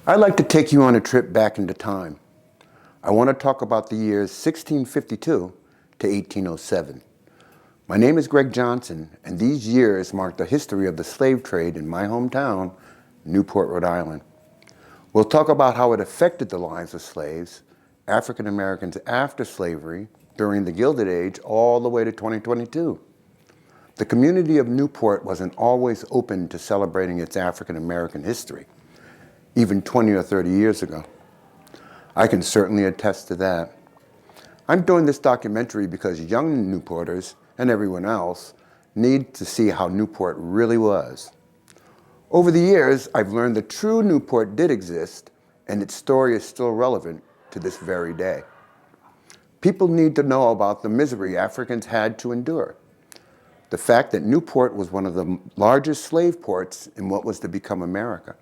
I'd like to take you on a trip back into time. I want to talk about the years 1652 to 1807. My name is Greg Johnson, and these years mark the history of the slave trade in my hometown, Newport, Rhode Island. We'll talk about how it affected the lives of slaves, African Americans after slavery, during the Gilded Age, all the way to 2022. The community of Newport wasn't always open to celebrating its African American history, even 20 or 30 years ago. I can certainly attest to that. I'm doing this documentary because young Newporters and everyone else need to see how Newport really was. Over the years, I've learned the true Newport did exist, and its story is still relevant to this very day. People need to know about the misery Africans had to endure. The fact that Newport was one of the largest slave ports in what was to become America.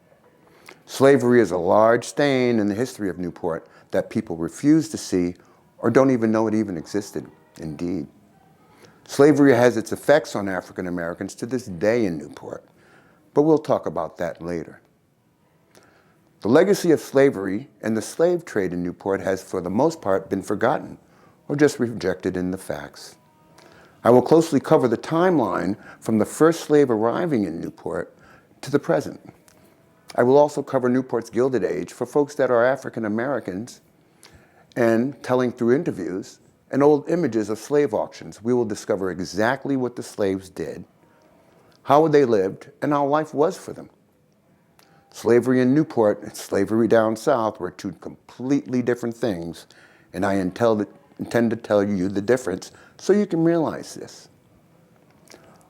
Slavery is a large stain in the history of Newport that people refuse to see or don't even know it even existed, indeed. Slavery has its effects on African Americans to this day in Newport, but we'll talk about that later. The legacy of slavery and the slave trade in Newport has for the most part been forgotten or just rejected in the facts. I will closely cover the timeline from the first slave arriving in Newport to the present. I will also cover Newport's Gilded Age for folks that are African Americans, and telling through interviews and old images of slave auctions, we will discover exactly what the slaves did, how they lived, and how life was for them. Slavery in Newport and slavery down south were two completely different things, and I intend to tell you the difference so you can realize this.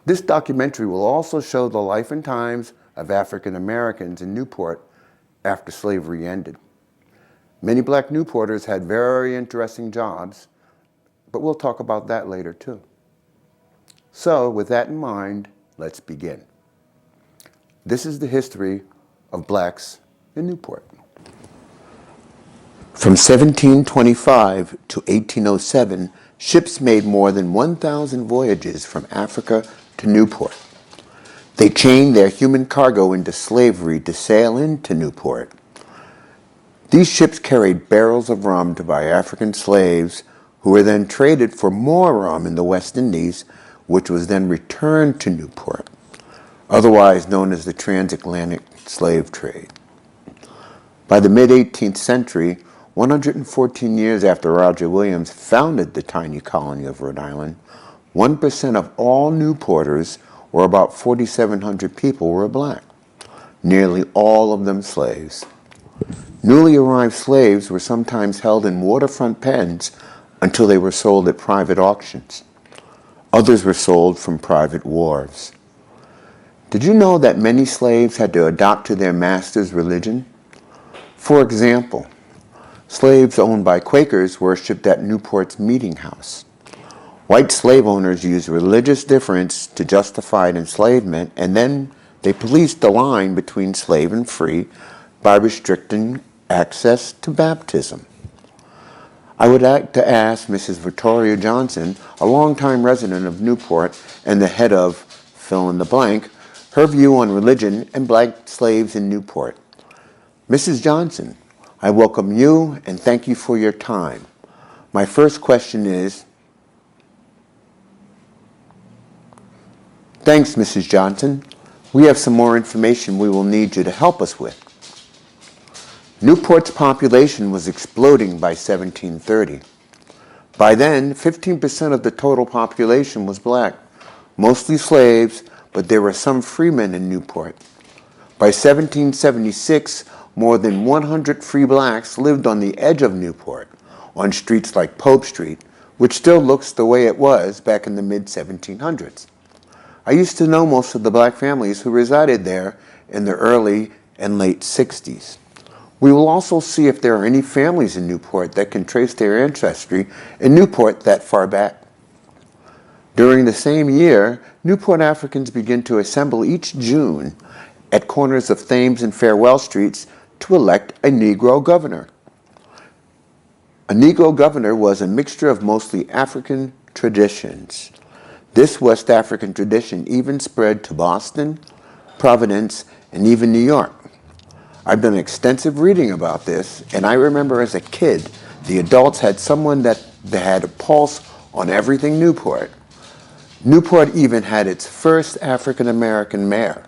This documentary will also show the life and times of African Americans in Newport after slavery ended. Many black Newporters had very interesting jobs, but we'll talk about that later too. So with that in mind, let's begin. This is the history of blacks in Newport. From 1725 to 1807, ships made more than 1,000 voyages from Africa to Newport. They chained their human cargo into slavery to sail into Newport. These ships carried barrels of rum to buy African slaves, who were then traded for more rum in the West Indies, which was then returned to Newport, otherwise known as the transatlantic slave trade. By the mid-18th century, 114 years after Roger Williams founded the tiny colony of Rhode Island, 1% of all Newporters, or about 4,700 people, were black, nearly all of them slaves. Newly arrived slaves were sometimes held in waterfront pens until they were sold at private auctions. Others were sold from private wharves. Did you know that many slaves had to adopt to their master's religion? For example, slaves owned by Quakers worshipped at Newport's meeting house. White slave owners used religious difference to justify enslavement, and then they policed the line between slave and free by restricting access to baptism. I would like to ask Mrs. Victoria Johnson, a longtime resident of Newport and the head of fill in the blank, her view on religion and black slaves in Newport. Mrs. Johnson, I welcome you and thank you for your time. My first question is, thanks, Mrs. Johnson. We have some more information we will need you to help us with. Newport's population was exploding by 1730. By then, 15% of the total population was black, mostly slaves, but there were some freemen in Newport. By 1776, more than 100 free blacks lived on the edge of Newport, on streets like Pope Street, which still looks the way it was back in the mid-1700s. I used to know most of the black families who resided there in the early and late 60s. We will also see if there are any families in Newport that can trace their ancestry in Newport that far back. During the same year, Newport Africans begin to assemble each June at corners of Thames and Farewell Streets to elect a Negro governor. A Negro governor was a mixture of mostly African traditions. This West African tradition even spread to Boston, Providence, and even New York. I've done extensive reading about this, and I remember as a kid, the adults had someone that had a pulse on everything Newport. Newport even had its first African-American mayor,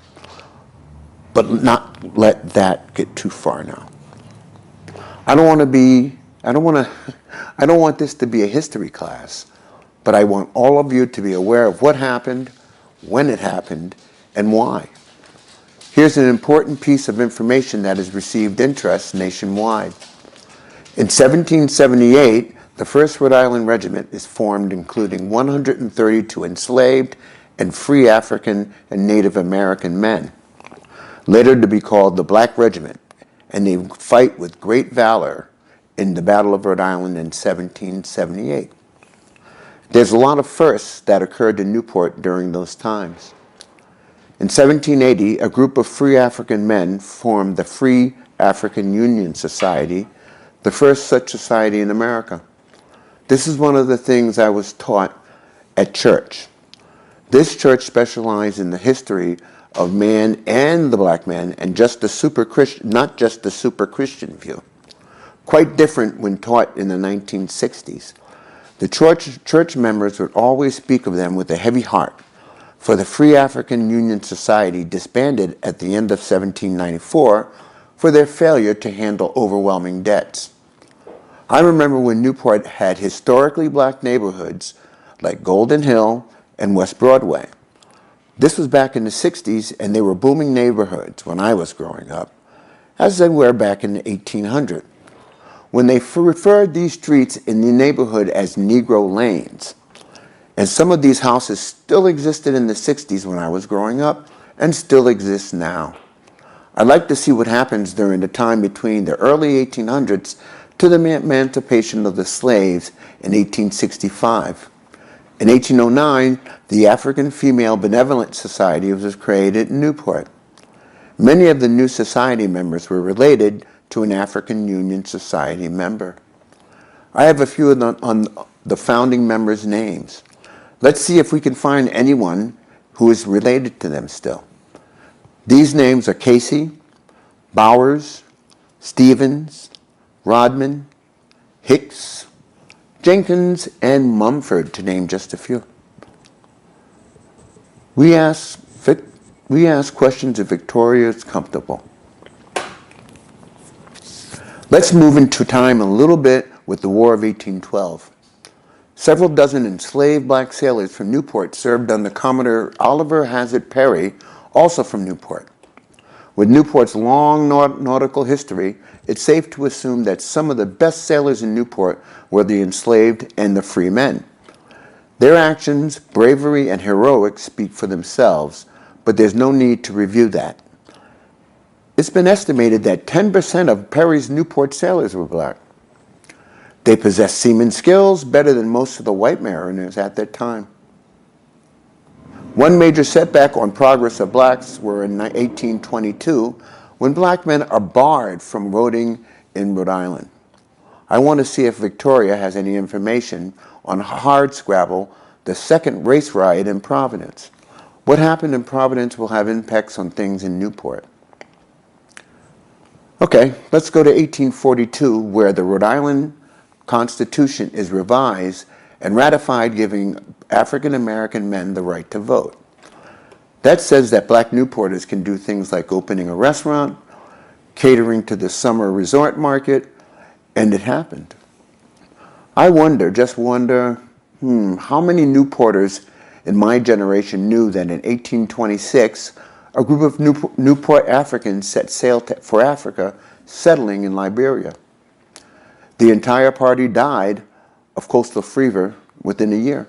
but not let that get too far now. I don't want this to be a history class, but I want all of you to be aware of what happened, when it happened, and why. Here's an important piece of information that has received interest nationwide. In 1778, the 1st Rhode Island Regiment is formed, including 132 enslaved and free African and Native American men, later to be called the Black Regiment, and they fight with great valor in the Battle of Rhode Island in 1778. There's a lot of firsts that occurred in Newport during those times. In 1780, a group of free African men formed the Free African Union Society, the first such society in America. This is one of the things I was taught at church. This church specialized in the history of man and the black man, and just the super Christian, not just the super Christian view. Quite different when taught in the 1960s. The church members would always speak of them with a heavy heart, for the Free African Union Society disbanded at the end of 1794 for their failure to handle overwhelming debts. I remember when Newport had historically black neighborhoods like Golden Hill and West Broadway. This was back in the 60s, and they were booming neighborhoods when I was growing up, as they were back in the 1800s. When they referred these streets in the neighborhood as Negro lanes, and some of these houses still existed in the 60s when I was growing up and still exist now. I'd like to see what happens during the time between the early 1800s to the emancipation of the slaves in 1865. In 1809, the African Female Benevolent Society was created in Newport. Many of the new society members were related to an African Union Society member. I have a few on the founding members' names. Let's see if we can find anyone who is related to them still. These names are Casey, Bowers, Stevens, Rodman, Hicks, Jenkins, and Mumford, to name just a few. We ask questions if Victoria is comfortable. Let's move into time a little bit with the War of 1812. Several dozen enslaved black sailors from Newport served under Commodore Oliver Hazard Perry, also from Newport. With Newport's long nautical history, it's safe to assume that some of the best sailors in Newport were the enslaved and the free men. Their actions, bravery, and heroics speak for themselves, but there's no need to review that. It's been estimated that 10% of Perry's Newport sailors were black. They possessed seaman skills better than most of the white mariners at that time. One major setback on progress of blacks were in 1822, when black men are barred from voting in Rhode Island. I want to see if Victoria has any information on Hardscrabble, the second race riot in Providence. What happened in Providence will have impacts on things in Newport. Okay, let's go to 1842, where the Rhode Island Constitution is revised and ratified, giving African American men the right to vote. That says that black Newporters can do things like opening a restaurant, catering to the summer resort market, and it happened. I just wonder, how many Newporters in my generation knew that in 1826, a group of Newport Africans set sail for Africa, settling in Liberia. The entire party died of coastal fever within a year.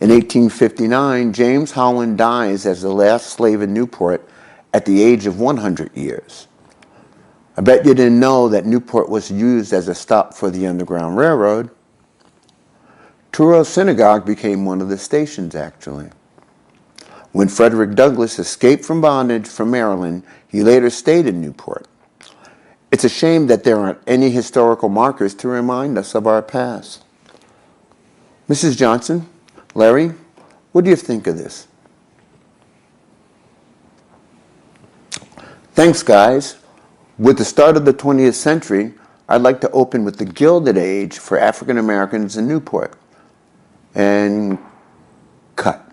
In 1859, James Holland dies as the last slave in Newport at the age of 100 years. I bet you didn't know that Newport was used as a stop for the Underground Railroad. Truro Synagogue became one of the stations, actually. When Frederick Douglass escaped from bondage from Maryland, he later stayed in Newport. It's a shame that there aren't any historical markers to remind us of our past. Mrs. Johnson, Larry, what do you think of this? Thanks, guys. With the start of the 20th century, I'd like to open with the Gilded Age for African Americans in Newport. And cut.